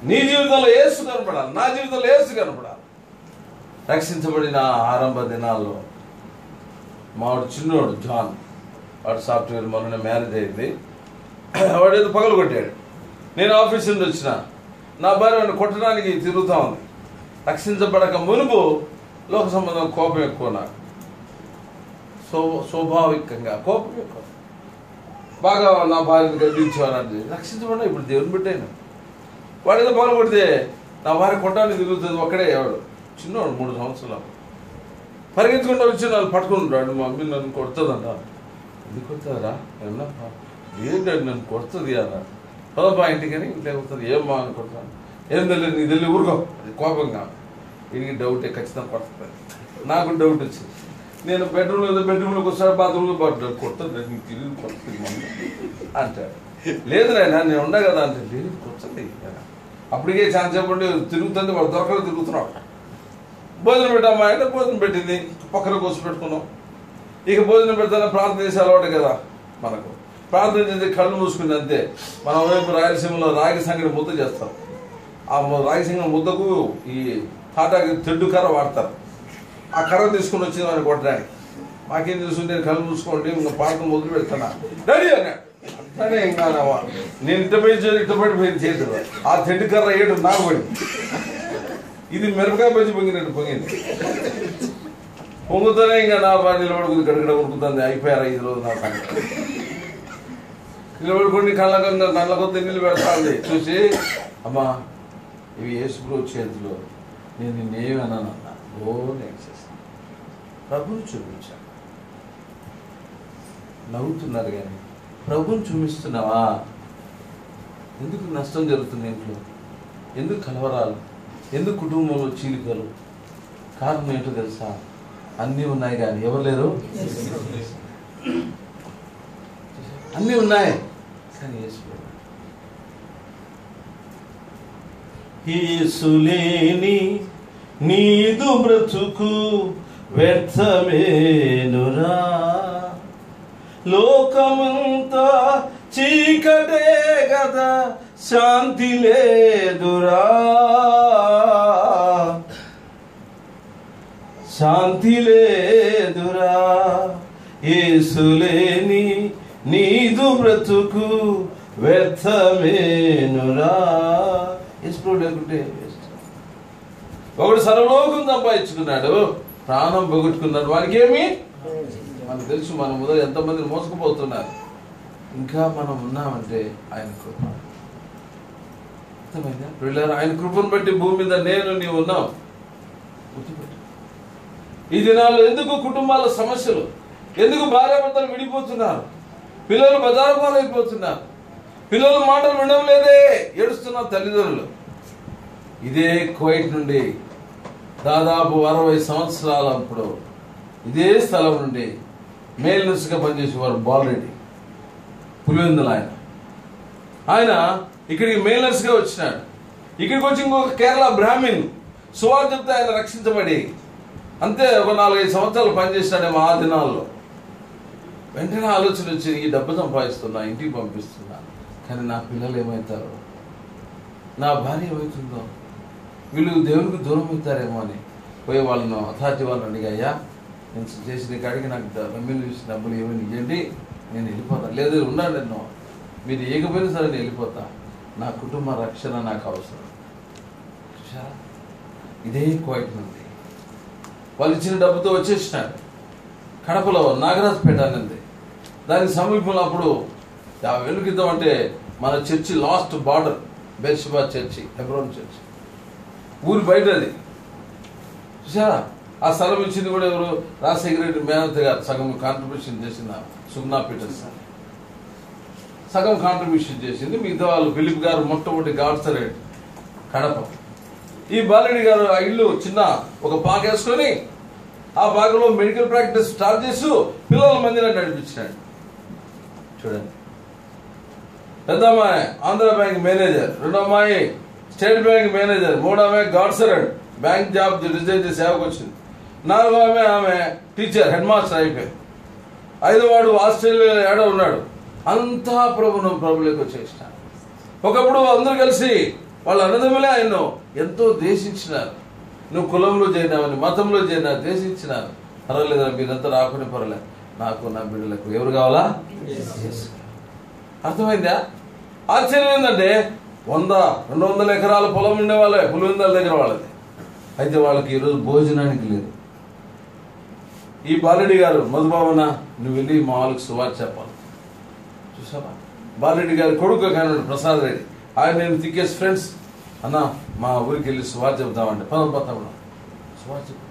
నీ జీవితంలో యేసు కనపడాలి, నా జీవితంలో యేసు కనపడాలి. రక్షించబడిన ఆరంభ దినాల్లో మావాడు చిన్నోడు జాన్, వాడు సాఫ్ట్వేర్, మొన్న మ్యారేజ్ అయింది. వాడు ఏదో పగలు కొట్టాడు. నేను ఆఫీస్ నుండి వచ్చిన, నా భార్య వాడిని కొట్టడానికి తిరుగుతూ ఉంది. రక్షించబడక మునుపు లోక సంబంధం కోపం ఎక్కువ, నాకు స్వాభావికంగా కోపం ఎక్కువ. బాగా నా భార్యను గడ్డించేవాడు. రక్షించబడినా ఇప్పుడు దేవుని బిడ్డాను. వాడు ఏదో పగలు కొడితే నా భార్య కొట్టడానికి తిరుగుతుంది. ఒక్కడే ఎవడు చిన్నవాడు, 3 సంవత్సరాలు. పరిగెత్తుకుంటూ వచ్చి నన్ను పట్టుకుంటాడు. మా మమ్మీ నన్ను కొడుతుందంట. ఎందుకు కొడుతుందిరా? ఏమన్నా ఏంటంటే నన్ను కొడుతుంది అన్నాడు. పదపా ఇంటికని ఇంట్లో కొడుతుంది. ఏమ్మా అని కొడతాను. ఏం తెలియదు, నీ తెలియదు, ఊరుకో. అది కోపంగా వీడికి డౌటే, ఖచ్చితంగా కొడుతుంది. నాకు డౌట్ వచ్చింది. నేను బెడ్రూమ్లోకి వస్తాడు, బాత్రూమ్లో పడ్డాడు. కొడుతుంది, నీకు తెలియదు, కొడుతుంది అంటాడు. లేదు నాయన నేను ఉండా కదా అంటే, లేదు కొడుతుంది. అప్పటికే ఛాన్స్ చెప్పండి తిరుగుతుంది, వాడు దొరకలు తిరుగుతున్నాడు. భోజనం పెట్టమ్మా అంటే భోజనం పెట్టింది, పక్కన కోసి పెట్టుకున్నాం. ఇక భోజనం పెడతానే ప్రార్థన చేసే అలవాటు కదా మనకు. ప్రార్థన చేసి కళ్ళు మూసుకుంది అంతే. మనం వైపు రాయలసీమలో రాగి సంగటి ముద్ద చేస్తాం. ఆ రాగి సంగటి ముద్దకు ఈ తాటాకి తెడ్డు కర్ర వాడతారు. ఆ కర్ర తీసుకుని వచ్చింది వాడిని కొట్టడానికి. మాకేం చూసుకుంటే నేను కళ్ళు మూసుకోండి, ఇంకా ప్రార్థన మొదలు పెడతానా రెడీ అన్నాడు. అంటానే ఇంకా నేను ఇట్టబడి చేతుడు. ఆ తెడ్డు కర్ర ఏడు నాకు పడింది. ఇది మిరపకాయ బజ్జి పొంగినట్టు పొంగింది. పొంగుతూనే ఇంకా నా బాగా నిలబడుకుంది, గడగడ ఉడుకుతుంది. అయిపోయారు 5 రోజులు నా సంగతి. నిలబడుకుని కళ్ళ కొద్ది నీళ్ళు పెడతాంది. చూసి అమ్మా ఇవి యేసుప్రభు చేతిలో, నేను నిన్నేమన్నానన్నా నేను చేస్తాను. ప్రభుని చూపించాను. నవ్వుతున్నారు కానీ ప్రభుని చూపిస్తున్నావా? ఎందుకు నష్టం జరుగుతుంది ఇంట్లో? ఎందుకు కలవరాలు? ఎందుకు కుటుంబంలో చీలికలు? కారణం ఏంటో తెలుసా? అన్నీ ఉన్నాయి కానీ ఎవరు లేరు. అన్నీ ఉన్నాయి కానీ యేసు లేని నీదు బ్రతుకు వ్యర్థమేనురా, లోకమంతా చీకటే కదా, శాంతి లేదురా, శాంతి లేదురా. యేసు లేని నీదు బ్రతుకు వ్యర్థమేనురా. యేసు లేకుంటే ఒకడు సర్వలోకం సంపాదించుకున్నాడు, ప్రాణం పొగొట్టుకున్నాడు. వానికి ఏమి? మనకు తెలుసు మన మొదలు ఎంతమందిని మోసుకుపోతున్నారు. ఇంకా మనం ఉన్నామంటే ఆయన కృప. అర్థమైందా? వీళ్ళారు ఆయన కృపను బట్టి భూమి మీద నేను నీవు ఉన్నాం. గుర్తుపెట్టు. ఈ దినాల్లో ఎందుకు కుటుంబాల సమస్యలు? ఎందుకు భార్యాభర్తలు విడిపోతున్నారు? పిల్లలు బజారు పాలైపోతున్నారు. పిల్లలు మాటలు వినడం లేదే, ఏడుస్తున్నారు తల్లిదండ్రులు. ఇదే కువైట్ నుండి దాదాపు 60 సంవత్సరాలప్పుడు ఇదే స్థలం నుండి మేల్ నర్సుగా పనిచేసేవారు బాలరెడ్డి పులివెందుల ఆయన ఇక్కడికి మేల్ నర్సుగా వచ్చినాడు. ఇక్కడికి వచ్చి ఇంకొక కేరళ బ్రాహ్మిన్ సువార్త చెప్తే ఆయన రక్షించబడి అంతే ఒక 4-5 సంవత్సరాలు పనిచేసినాడేమో ఆ దినాల్లో. వెంటనే ఆలోచన వచ్చి ఈ డబ్బు సంపాదిస్తున్నా, ఇంటికి పంపిస్తున్నా, కానీ నా పిల్లలు ఏమవుతారో, నా భార్య ఏమవుతుందో, వీళ్ళు దేవునికి దూరం అవుతారేమో అని పోయి వాళ్ళను అథారిటీ వాళ్ళని అడిగాయ్యా నేను చేసిన కాడికి నాకు డబ్బులు ఏమైనా ఇవ్వండి, నేను వెళ్ళిపోతాను. లేదు ఉన్నాను నేను, మీరు ఏకపోయినా సరే నేను వెళ్ళిపోతా, నా కుటుంబ రక్షణ నాకు అవసరం. ఇదే కోయిట్ ఉంది. వాళ్ళు ఇచ్చిన డబ్బుతో వచ్చేసినాడు. కడపలో నాగరాజపేట అనేది దానికి సమీపంలో అప్పుడు 50 క్రితం అంటే మన church last border Beersheba church, Hebron church, ఊరి బయట అది. చూసారా? ఆ స్థలం ఇచ్చింది కూడా ఎవరు? రాజశేఖర రెడ్డి మేనత్ గారు సగం కాంట్రిబ్యూషన్ చేసిన సుగ్నా పీటర్స్ సగం కాంట్రిబ్యూషన్ చేసింది. మిగతా వాళ్ళు ఫిలిప్ గారు మొట్టమొదటి గాడ్సర్ కడప. ఈ బాలరెడ్డి గారు ఆ ఇల్లు చిన్న ఒక పాక వేసుకొని ఆ పాకలో మెడికల్ ప్రాక్టీస్ స్టార్ట్ చేస్తూ పిల్లల మందిని నడిపించినాడు. చూడండి, పెద్ద అమ్మాయి ఆంధ్ర బ్యాంక్ మేనేజర్, రెండో అమ్మాయి స్టేట్ బ్యాంక్ మేనేజర్, మూడో అమ్మాయి గాడ్సర్ బ్యాంక్ జాబ్ రిజైన్ చేసి సేవకు వచ్చింది, నాలుగో ఆమె టీచర్ హెడ్ మాస్టర్ అయిపోయింది, ఐదో వాడు ఆస్ట్రేలియాలో ఏడో ఉన్నాడు. అంతా ప్రభులోకి వచ్చేసినారు. ఒకప్పుడు అందరూ కలిసి వాళ్ళ అన్నదమ్ములే ఆయన్ను ఎంతో దేశించినారు. నువ్వు కులంలో చేరినావని, మతంలో చేరినావు, దేశించినారు. పర్వాలేదా, మీరంతా రాకునే పర్వాలేదు, నాకు నా బిడ్డలకు ఎవరు కావాలా? అర్థమైందా? ఆశ్చర్యం ఏంటంటే 100-200 ఎకరాల పొలం ఉండే వాళ్ళే, పులివెందుల దగ్గర వాళ్ళది. అయితే వాళ్ళకి ఈరోజు భోజనానికి లేదు. ఈ బాలరెడ్డి గారు, మధుబాబున నువ్వు వెళ్ళి మా వాళ్ళకి సువార్త చెప్పాలి. చూసావా? బాలరెడ్డి గారి కొడుకు కానీ ప్రసాద్ రెడ్డి, ఆయన నేను థిక్కెస్ట్ ఫ్రెండ్స్ అన్న మా ఊరికి వెళ్ళి సువార్త చెబుతామంటే పదం సువార్త చెప్పు.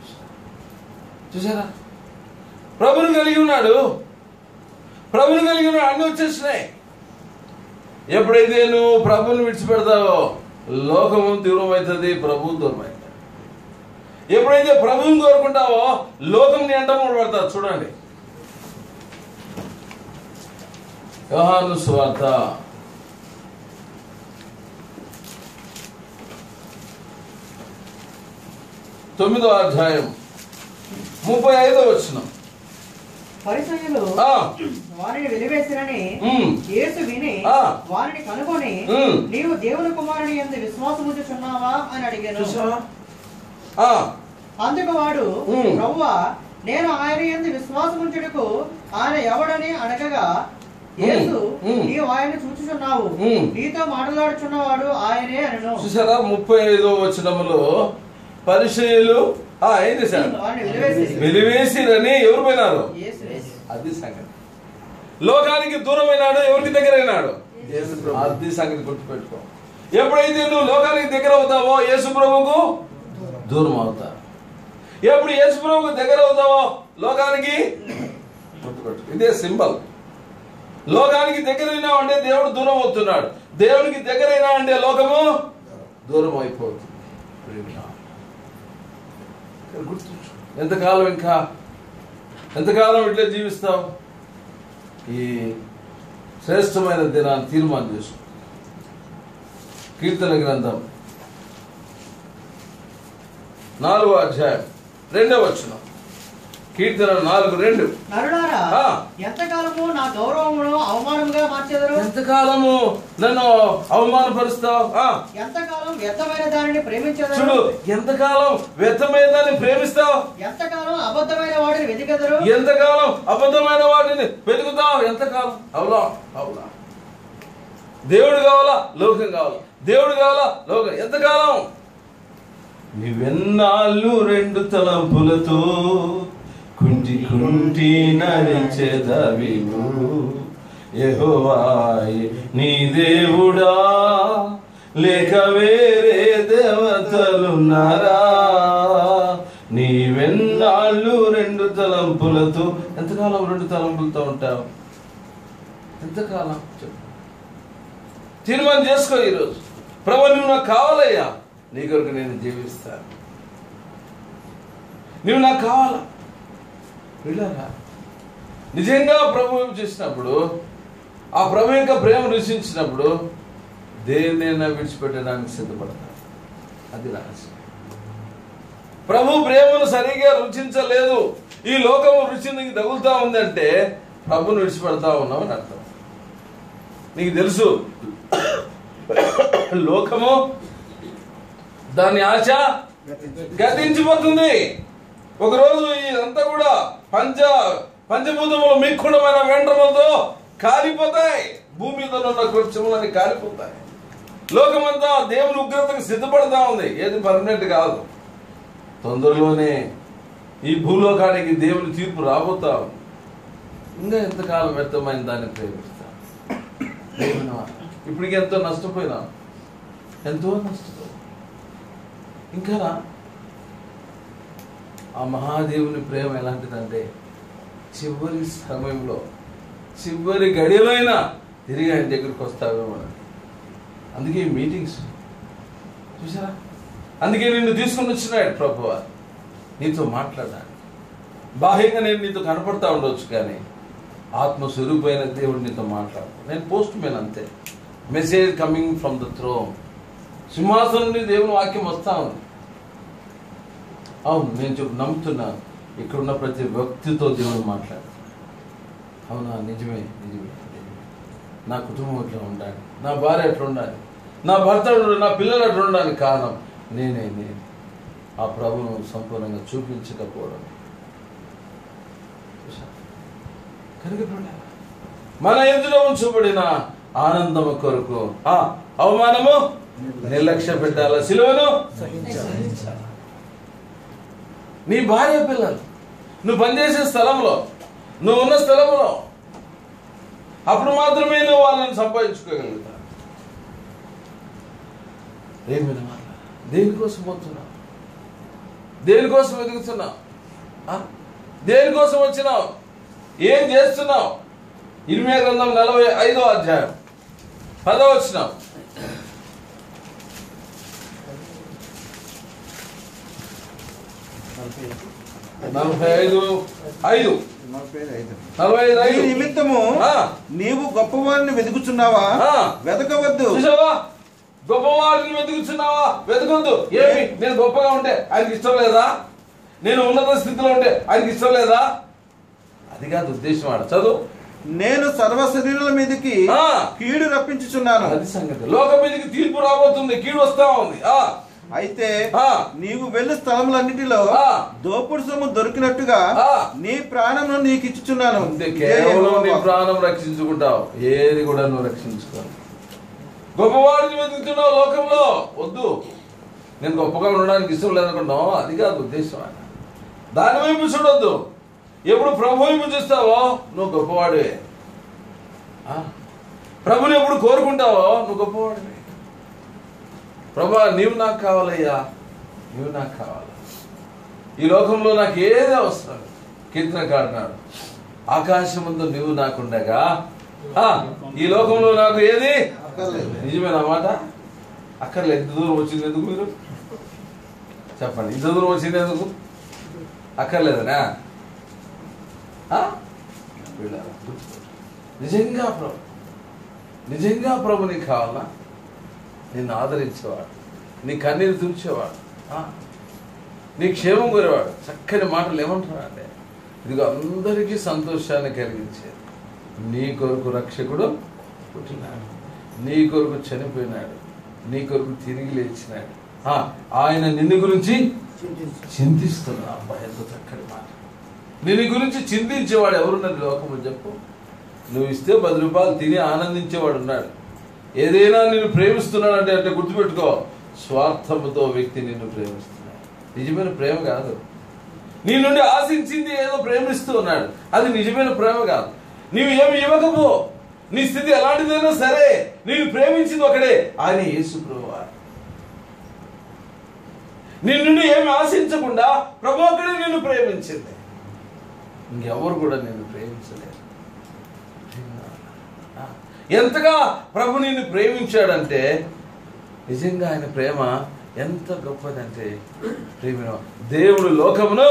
చూసారా? ప్రభుని కలిగి ఉన్నాడు, అన్ని వచ్చేసినాయి. ఎప్పుడైతే నువ్వు ప్రభుని విడిచిపెడతావో లోకము దూరం అవుతుంది, ప్రభువు దూరం అవుతుంది. ఎప్పుడైతే ప్రభువుని కోరుకుంటావో లోకం నీ అంట పడతావు. చూడండి, యోహాను సువార్త 9వ అధ్యాయం 35వ వచనం. పరిసయ్యులు వారిని వెలివేసిరని యేసు విని వారిని కనుగొని, నీవు దేవుని కుమారుని యందు విశ్వాసముంచుచున్నావా అని అడిగాను. అందుకు వాడు, ప్రభువా, నేను ఆయన యందు విశ్వాసముంచుటకు ఆయన ఎవడని అడగగా, యేసు, నీవు ఆయన్ని చూచుచున్నావు, నీతో మాట్లాడుచున్నవాడు ఆయనే అనెను. చూసారా? 35వ వచనములో పరిసయ్యులు ఏంది సార్ వెలివేసిరని ఎవరు పోయినారు? అది సంగతి. లోకానికి దూరమైనాడు, ఎవరికి దగ్గర అయినాడు? అది సంగతి గుర్తుపెట్టుకో. ఎప్పుడైతే నువ్వు లోకానికి దగ్గర అవుతావో యేసు ప్రభువుకు దూరం అవుతావు. ఎప్పుడు యేసు ప్రభువుకు దగ్గర అవుతావో లోకానికి గుర్తుపెట్టుకో. ఇదే సింబల్. లోకానికి దగ్గరైనా అంటే దేవుడు దూరం అవుతున్నాడు, దేవునికి దగ్గరైనా అంటే లోకము దూరం అయిపోతుంది. ఎంతకాలం ఎంతకాలం ఇట్లా జీవిస్తావు? ఈ శ్రేష్టమైన దినాన్ని తీర్మానం చేసుకో. కీర్తన గ్రంథం 4వ అధ్యాయం 2వ వచనం. కీర్తన 4:2. నరులారా, ఎంతకాలము నా గౌరవమును అవమానముగా మార్చెదరు? ఎంతకాలము నన్ను అవమానపరుస్తావు? ఎంతకాలం వ్యర్థమైన దానిని ప్రేమించెదరు? చూడు, ఎంతకాలం వ్యర్థమైన దాన్ని ప్రేమిస్తావు? ఎంతకాలం అబద్ధమైన వాటిని వెతికెదరు? ఎంతకాలం అబద్ధమైన వాటిని వెతుకుతావు? ఎంతకాలం? అవులా అవులా దేవుడు కావాలా, లోకం కావాలా? దేవుడు కావాలా, లోకం? ఎంతకాలం? నీవెన్నాళ్ళు 2 తలంపులతో కుంటి నడిచెదవివు, యెహోవాయే నీ దేవుడా, లేక వేరే దేవతలున్నారా? నీవెన్నాళ్ళు 2 తలంపులతో. ఎంతకాలం 2 తలంపులతో ఉంటావు? ఎంతకాలం? చెప్పు, తీర్మానం చేసుకో ఈరోజు. ప్రభు, నువ్వు నాకు కావాలయ్యా, నీ కొరకు నేను జీవిస్తాను, నువ్వు నాకు కావాలా. వెళ్ళారా? నిజంగా ప్రభు చేసినప్పుడు, ఆ ప్రభు యొక్క ప్రేమ రుచించినప్పుడు దేన్నైనా విడిచిపెట్టడానికి సిద్ధపడతారు. అది రహస్యం. ప్రభు ప్రేమను సరిగా రుచించలేదు, ఈ లోకము రుచి నీకు తగులుతా ఉందంటే ప్రభుని విడిచిపెడతా ఉన్నావు అని అర్థం. నీకు తెలుసు లోకము దాని ఆశ గతించిపోతుంది. ఒకరోజు ఇదంతా కూడా పంచభూతములు మిక్కుడమైన వెంట్రులతో కాలిపోతాయి. భూమి మీద ఉన్న కృత్యములని కాలిపోతాయి. లోకమంతా దేవుని ఉగ్రతకు సిద్ధపడతా ఉంది. ఏది పర్మనెంట్ కాదు. తొందరలోనే ఈ భూలోకానికి దేవుని తీర్పు రాబోతా ఉంది. ఇంకా ఎంతకాలం వ్యర్థమైన దాన్ని ప్రేమిస్తాం. ఇప్పటికి ఎంతో నష్టపోయినా, ఎంతో నష్టపోయినా ఇంకా ఆ మహాదేవుని ప్రేమ ఎలాంటిదంటే చివరి సమయంలో, చివరి గడియలో అయినా తిరిగి ఆయన దగ్గరికి వస్తావేమో. అందుకే ఈ మీటింగ్స్ చూసారా, అందుకే నిన్ను తీసుకుని వచ్చినాడు ప్రభువా నీతో మాట్లాడాలి. బాహ్యంగా నేను నీతో కనపడతా ఉండవచ్చు, కానీ ఆత్మస్వరూపమైన దేవుడు నీతో మాట్లాడు. నేను పోస్ట్ మ్యాన్ అంతే. Message coming from the throne. సింహాసనం నుండి దేవుని వాక్యం వస్తా ఉంది. అవును, నేను నమ్ముతున్నాను ఇక్కడున్న ప్రతి వ్యక్తితో దేవుడు మాట్లాడు. అవునా, నిజమే నిజమే నిజమే. నా కుటుంబం ఎట్లా ఉండాలి, నా భార్య ఎట్లా ఉండాలి, నా భర్త, నా పిల్లలు ఎట్లా ఉండాలి. కారణం నేను ఆ ప్రభువును సంపూర్ణంగా చూపించకపోవడం. కనుక మన ఎదులో ఉంచబడిన ఆనందము కొరకు అవమానము నిర్లక్ష్య పెట్టాల, సిలువను సహించాలి. నీ భార్య పిల్లలు, నువ్వు పనిచేసే స్థలంలో, నువ్వు ఉన్న స్థలంలో, అప్పుడు మాత్రమే నువ్వు వాళ్ళని సంపాదించుకోగలుగుతావు. దేనికోసం పోతున్నావు? దేనికోసం ఎదుగుతున్నావు? దేనికోసం వచ్చినావు? ఏం చేస్తున్నావు? ఇర్మియా గ్రంథం 45వ అధ్యాయం 10వ వచనం. 45:5 నిమిత్తము నీవు గొప్పవారిని వెతుకుచున్నావా? వెతకవద్దు. గొప్పవారిని వెతుకుతున్నావా? వెతకొద్దు. ఏమి, నేను గొప్పగా ఉంటే ఆయనకి ఇష్టం లేదా? నేను ఉన్నత స్థితిలో ఉంటే ఆయనకి ఇష్టం లేదా? అది కాదు ఉద్దేశం. ఆడ చదువు. నేను సర్వ శరీరుల మీదకి కీడు రప్పించుచున్నాను. అది సంగతి. లోకం మీదకి తీర్పు రాబోతుంది, కీడు వస్తా ఉంది. అయితే నీవు వెళ్ళు స్థలములన్నిటిలో దోపుడు సొమ్ము దొరికినట్టుగా నీ ప్రాణం నీకు ఇచ్చుచున్నాను. కేవలం నీ ప్రాణం రక్షించుకుంటావు, ఏది కూడా నువ్వు రక్షించుకోవాలి. గొప్పవాడిని వెతుకుతున్నావు లోకంలో, వద్దు. నేను గొప్పగా ఉండడానికి ఇష్టం లేదనుకుంటున్నావు, అది కాదు ఉద్దేశం. దాని వైపు చూడొద్దు. ఎప్పుడు ప్రభు వైపు చూస్తావో నువ్వు గొప్పవాడివే. ప్రభుని ఎప్పుడు కోరుకుంటావో నువ్వు గొప్పవాడివే. ప్రభా, నీవు నాకు కావాలయ్యా, నీవు నాకు కావాలి. ఈ లోకంలో నాకు ఏది అవసరం? కీర్తనకారుడు, ఆకాశముందు నీవు నాకుండగా ఈ లోకంలో నాకు ఏది నిజమేనా మాట? అక్కర్లేదు. ఇంత దూరం వచ్చింది ఎందుకు? మీరు చెప్పండి, ఇంత దూరం వచ్చింది ఎందుకు? అక్కర్లేదనా? నిజంగా ప్రభు నీకు కావాలా? నిన్ను ఆదరించేవాడు, నీ కన్నీరు తుడిచేవాడు, నీ క్షేమం కోరేవాడు. చక్కని మాటలు ఏమంటారు అంటే, ఇదిగో అందరికీ సంతోషాన్ని కలిగించేది. నీ కొరకు రక్షకుడు పుట్టినాడు, నీ కొరకు చనిపోయినాడు, నీ కొరకు తిరిగి లేచినాడు. ఆయన నిన్ను గురించి చింతిస్తున్నాడు. అబ్బాయి, ఎంత చక్కని మాట. నిన్ను గురించి చింతించేవాడు ఎవరున్నారు లోకము? చెప్పు. నువ్వు ఇస్తే 10 రూపాయలు తిని ఆనందించేవాడు ఉన్నాడు. ఏదైనా నిన్ను ప్రేమిస్తున్నాడు అంటే గుర్తుపెట్టుకో, స్వార్థముతో వ్యక్తి నిన్ను ప్రేమిస్తున్నాడు. నిజమైన ప్రేమ కాదు. నీ నుండి ఆశించింది ఏదో ప్రేమిస్తూ ఉన్నాడు, అది నిజమైన ప్రేమ కాదు. నీవు ఏమి ఇవ్వకపో, నీ స్థితి ఎలాంటిదైనా సరే, నేను ప్రేమించింది ఒకడే, ఆయన యేసు ప్రభువా. నీ నుండి ఏమి ఆశించకుండా ప్రభు ఒకడే నిన్ను ప్రేమించింది, ఇంకెవరు కూడా నిన్ను ప్రేమించలేదు. ఎంతగా ప్రభు నిన్ను ప్రేమించాడంటే, నిజంగా ఆయన ప్రేమ ఎంత గొప్పదంటే, ప్రేమ దేవుడు లోకమును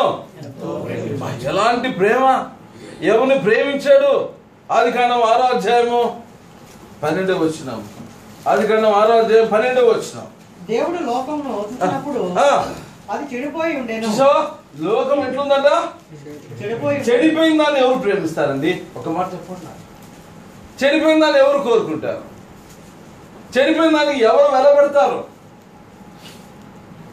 ఎలాంటి ప్రేమ, ఎవరిని ప్రేమించాడు? ఆదికాండం 6వ అధ్యాయము 12వ వచనం. ఆదికాండం 6వ అధ్యాయం 12వ వచనం. దేవుడు లోకమును చూసినప్పుడు అది చెడిపోయి ఉండేను. లోకం ఎట్లుందంట? చెడిపోయిన దాన్ని ఎవరు ప్రేమిస్తారండి? ఒక మాట చెప్పండి. చెడిపోయిన దాన్ని ఎవరు కోరుకుంటారు? చెడిపోయిన దానికి ఎవరు వెలబెడతారు?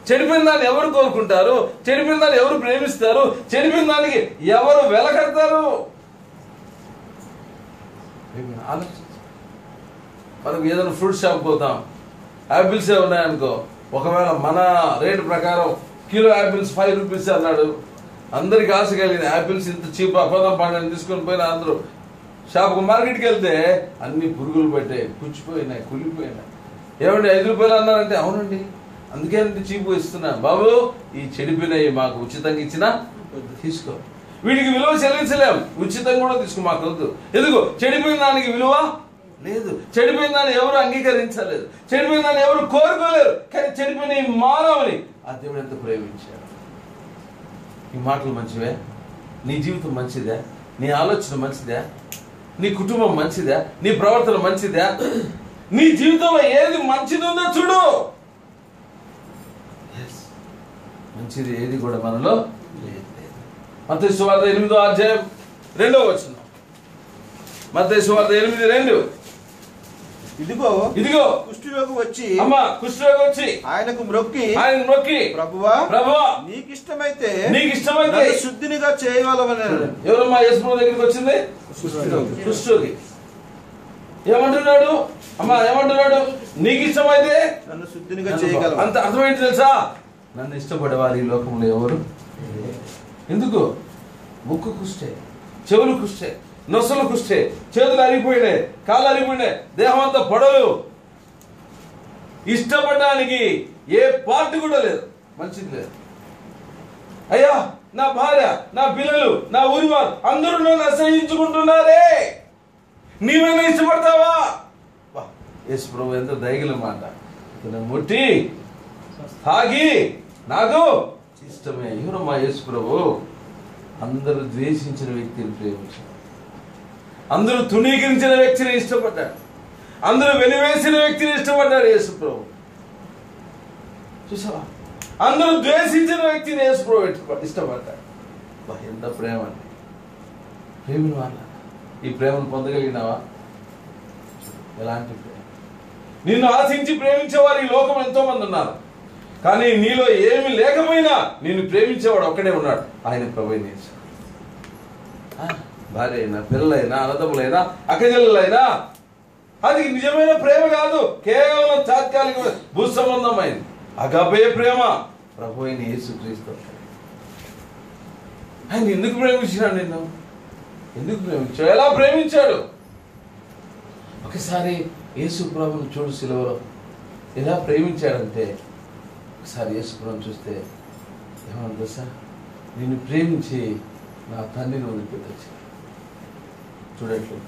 చెడిపోయిన దాన్ని ఎవరు కోరుకుంటారు? చెడిపోయిన దాన్ని ఎవరు ప్రేమిస్తారు? చెడిపోయిన దానికి ఎవరు వెలకడతారు? ఆలోచించు. మనం ఏదైనా ఫ్రూట్ షాప్ పోతాం, యాపిల్స్ ఉన్నాయనుకో, ఒకవేళ మన రేటు ప్రకారం కిలో యాపిల్స్ 5 రూపీస్ అన్నాడు. అందరికి ఆశ కలిగింది యాపిల్స్ ఇంత చీప్ అపదం పండుగ తీసుకొని పోయిన అందరూ షాప్కి మార్కెట్కి వెళ్తే అన్ని పురుగులు పెట్టాయి, పుచ్చిపోయినాయి, కులిపోయినాయి. ఏమండి 5 రూపాయలు అన్నారంటే అవునండి అందుకే అంత చీపు ఇస్తున్నా బాబు, ఈ చెడిపోయినాయి మాకు ఉచితంగా ఇచ్చినా తీసుకో. వీటికి విలువ చెల్లించలేం, ఉచితంగా కూడా తీసుకో, మాకు వద్దు. ఎందుకు? చెడిపోయిన దానికి విలువ లేదు, చెడిపోయిన దాన్ని ఎవరు అంగీకరించలేదు, చెడిపోయిన దాన్ని ఎవరు కోరుకోలేరు. కానీ చెడిపోయిన ఈ మానవుని ఆ దేవుడు ఎంత ప్రేమించాడు. ఈ మాటలు మంచివే? నీ జీవితం మంచిదా? నీ ఆలోచన మంచిదా? నీ కుటుంబం మంచిదా? నీ ప్రవర్తన మంచిదా? నీ జీవితంలో ఏది మంచిది ఉందో చూడు. మంచిది ఏది కూడా మనలో లేదు. మత్తయి సువార్త 8వ అధ్యాయం 2వ వచనం. మత్తయి సువార్త 8:2. ఇదిగో ఇదిగో కుష్ఠరోగి వచ్చి కుష్ఠరోగి వచ్చి ఆయనకు మ్రొక్కి ప్రభువా నీకు ఇష్టమైతే శుద్ధినిగా చేయగలవని. ఎవరమ్మా యేసు ప్రభు దగ్గరికి వచ్చింది? కుష్ఠరోగి. ఏమంటున్నాడు? అమ్మా ఏమంటున్నాడు? నీకు ఇష్టమైతే నన్ను శుద్ధినిగా చేయగలవు. అంత అర్థమైంది తెలుసా? నన్ను ఇష్టపడేవారు ఈ లోకంలో ఎవరు? ఎందుకు? ముక్కు కుష్టే, చెవులు కుష్టే, నొసలు కుష్టే, చేతులు అరిగిపోయినాయి, కాళ్ళు అరిగిపోయినాయి, దేహం అంతా పొడలు. ఇష్టపడడానికి ఏ పార్టీ కూడా లేదు, మంచిది లేదు. అయ్యా నా భార్య, నా పిల్లలు, నా ఊరి వారు అందరూ నన్ను అసహించుకుంటున్నారే, నీవైనా ఇష్టపడతావా? యేసు ప్రభు ఎంత దయగల మాట. ముట్టి తాగి నాకు ఇష్టమే. ఎవరమ్మా యేసు ప్రభు? అందరూ ద్వేషించిన వ్యక్తిని ప్రేమించాడు, అందరూ తుణీకరించిన వ్యక్తిని ఇష్టపడ్డాడు, అందరూ వెలివేసిన వ్యక్తిని ఇష్టపడ్డాడు యేసు ప్రభు. చూసావా? అందరూ ద్వేషించిన వ్యక్తిని యేసు ప్రభు ఇష్టపడ్డాడు. ఎంత ప్రేమ అండి! ప్రేమను వాళ్ళ ఈ ప్రేమను పొందగలిగినావా? ఎలాంటి ప్రేమ! నిన్ను ఆశించి ప్రేమించేవారు ఈ లోకం ఎంతో మంది ఉన్నారు. కానీ నీలో ఏమి లేకపోయినా నిన్ను ప్రేమించేవాడు ఒక్కడే ఉన్నాడు, ఆయన ప్రభువైన యేసు. భార్య అయినా, పిల్లలైనా, అన్నదమ్ములైనా, అక్కచెల్లెలైనా అది నిజమైన ప్రేమ కాదు, కేవలం తాత్కాలిక భూ సంబంధమైంది. అగాపే ప్రేమ ప్రభువైన యేసుక్రీస్తు. ఆయన ఎందుకు ప్రేమించినాడు? నిన్ను ఎందుకు ప్రేమించాడు? ఎలా ప్రేమించాడు? ఒకసారి యేసు ప్రభువును చూడు, సిలువలో ఎలా ప్రేమించాడంటే, ఒకసారి యేసు ప్రభువును చూస్తే ఏమన్నా తెలుసా? నిన్ను ప్రేమించి నా తండ్రిని వదిలిపెట్టొచ్చు. చూడట్లు,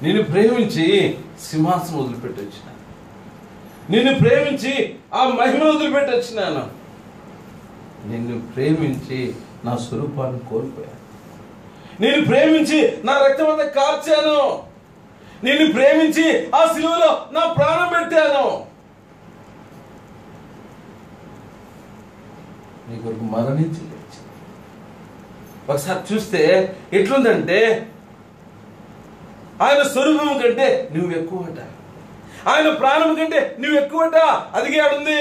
నిన్ను ప్రేమించి సింహాసనం వదిలిపెట్టొచ్చినాను, నిన్ను ప్రేమించి ఆ మహిమను వదిలిపెట్టొచ్చినాను, నిన్ను ప్రేమించి నా స్వరూపాన్ని కోల్పోయాను, నిన్ను ప్రేమించి నా రక్తం అంతా కార్చాను, నిన్ను ప్రేమించి ఆ సిలువలో నా ప్రాణం పెట్టాను, నీ కొరకు మరణించి లేచి. ఒకసారి చూస్తే ఎట్లుందంటే, ఆయన స్వరూపం కంటే నువ్వు ఎక్కువట, ఆయన ప్రాణం కంటే నువ్వు ఎక్కువట. అదిగే ఆడుంది.